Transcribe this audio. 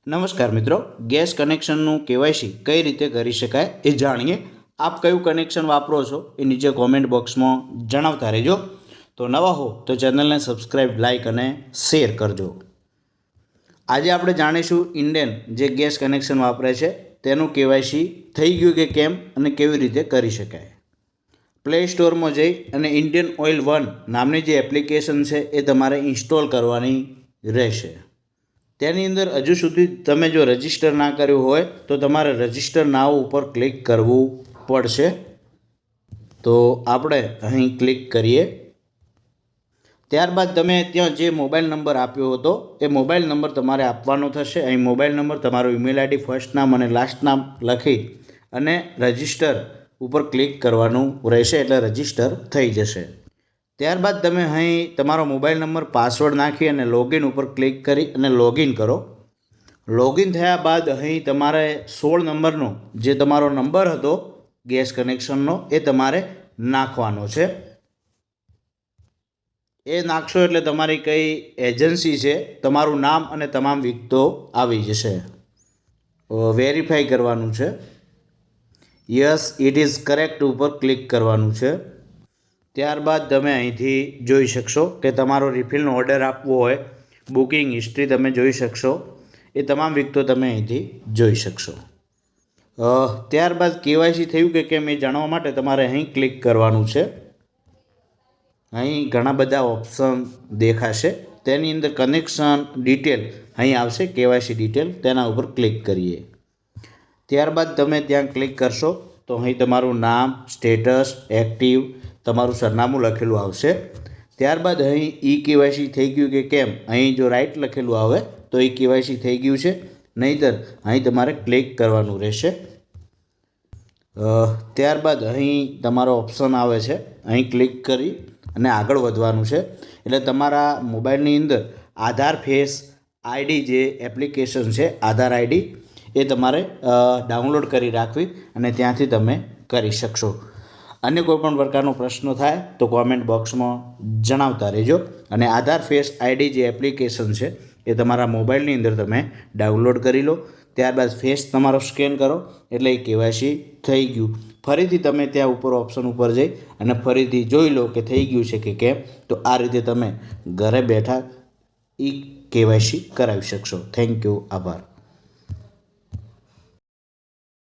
નમસ્કાર મિત્રો, gas કનેક્શનનું KYC કઈ રીતે કરી શકાય એ જાણીએ. આપ કયું કનેક્શન વાપરો છો એ નીચે કોમેન્ટ બોક્સમાં જણાવતા રહેજો. તો નવા હો તો ચેનલને સબસ્ક્રાઈબ, લાઇક અને શેર કરજો. આજે આપણે જાણીશું ઇન્ડિયન જે ગેસ કનેક્શન વાપરે છે તેનું કેવાયસી થઈ ગયું કે કેમ અને કેવી રીતે કરી શકાય. પ્લે સ્ટોરમાં જઈ અને ઇન્ડિયન ઓઇલ 1 નામની જે એપ્લિકેશન છે એ તમારે ઇન્સ્ટોલ કરવાની રહેશે. તેની અંદર હજુ સુધી તમે જો રજિસ્ટર ના કર્યું હોય તો તમારે રજિસ્ટર નાવ ઉપર ક્લિક કરવું પડશે. તો આપણે અહીં ક્લિક કરીએ. ત્યારબાદ તમે ત્યાં જે મોબાઈલ નંબર આપ્યો હતો એ મોબાઈલ નંબર તમારે આપવાનો થશે. અહીં મોબાઈલ નંબર, તમારું ઈમેલ આઈડી, ફર્સ્ટ નામ અને લાસ્ટ નામ લખી અને રજિસ્ટર ઉપર ક્લિક કરવાનું રહેશે, એટલે રજિસ્ટર થઈ જશે. ત્યારબાદ તમે અહીં તમારો મોબાઈલ નંબર, પાસવર્ડ નાખી અને લોગિન ઉપર ક્લિક કરી અને લોગિન કરો. લોગિન થયા બાદ અહીં તમારે 16 નંબરનો જે તમારો નંબર હતો ગેસ કનેક્શનનો એ તમારે નાખવાનો છે. એ નાખશો એટલે તમારી કઈ એજન્સી છે તમારું નામ અને તમામ વિગતો આવી જશે. વેરીફાઈ કરવાનું છે. યસ ઇટ ઇઝ કરેક્ટ ઉપર ક્લિક કરવાનું છે. ત્યારબાદ તમે અહીંથી જોઈ શકશો કે તમારો રિફિલનો ઓર્ડર આપવો હોય, બુકિંગ હિસ્ટ્રી તમે જોઈ શકશો. એ તમામ વિગતો તમે અહીંથી જોઈ શકશો. ત્યારબાદ કેવાયસી થયું કે કેમ એ જાણવા માટે તમારે અહીં ક્લિક કરવાનું છે. અહીં ઘણા બધા ઓપ્શન દેખાશે. તેની અંદર કનેક્શન ડિટેલ અહીં આવશે, કેવાયસી ડિટેલ, તેના ઉપર ક્લિક કરીએ. ત્યારબાદ તમે ત્યાં ક્લિક કરશો તો અહીં તમારું નામ, સ્ટેટસ, એક્ટિવ, તમારું સરનામું લખેલું આવશે. ત્યારબાદ અહીં ઈ કેવાયસી થઈ ગયું કે કેમ, અહીં જો રાઈટ લખેલું આવે તો ઈ કેવાયસી થઈ ગયું છે, નહીંતર અહીં તમારે ક્લિક કરવાનું રહેશે. ત્યારબાદ અહીં તમારો ઓપ્શન આવે છે, અહીં ક્લિક કરી અને આગળ વધવાનું છે. એટલે તમારા મોબાઈલની અંદર આધાર ફેસ આઈડી જે એપ્લિકેશન છે, આધાર આઈડી, એ તમારે ડાઉનલોડ કરી રાખવી અને ત્યાંથી તમે કરી શકશો. અન્ય કોઈ પણ પ્રકારનો પ્રશ્ન થાય તો કોમેન્ટ બોક્સમાં જણાવતા રહેજો. અને આધાર ફેસ આઈડી જે એપ્લિકેશન છે એ તમારા મોબાઈલની અંદર તમે ડાઉનલોડ કરી લો. ત્યારબાદ ફેસ તમારો સ્કેન કરો એટલે એ કેવાયસી થઈ ગયું. ફરીથી તમે ત્યાં ઉપર ઓપ્શન ઉપર જઈ અને ફરીથી જોઈ લો કે થઈ ગયું છે કે કેમ. તો આ રીતે તમે ઘરે બેઠા ઈ કેવાયસી કરાવી શકશો. થેન્ક યુ, આભાર.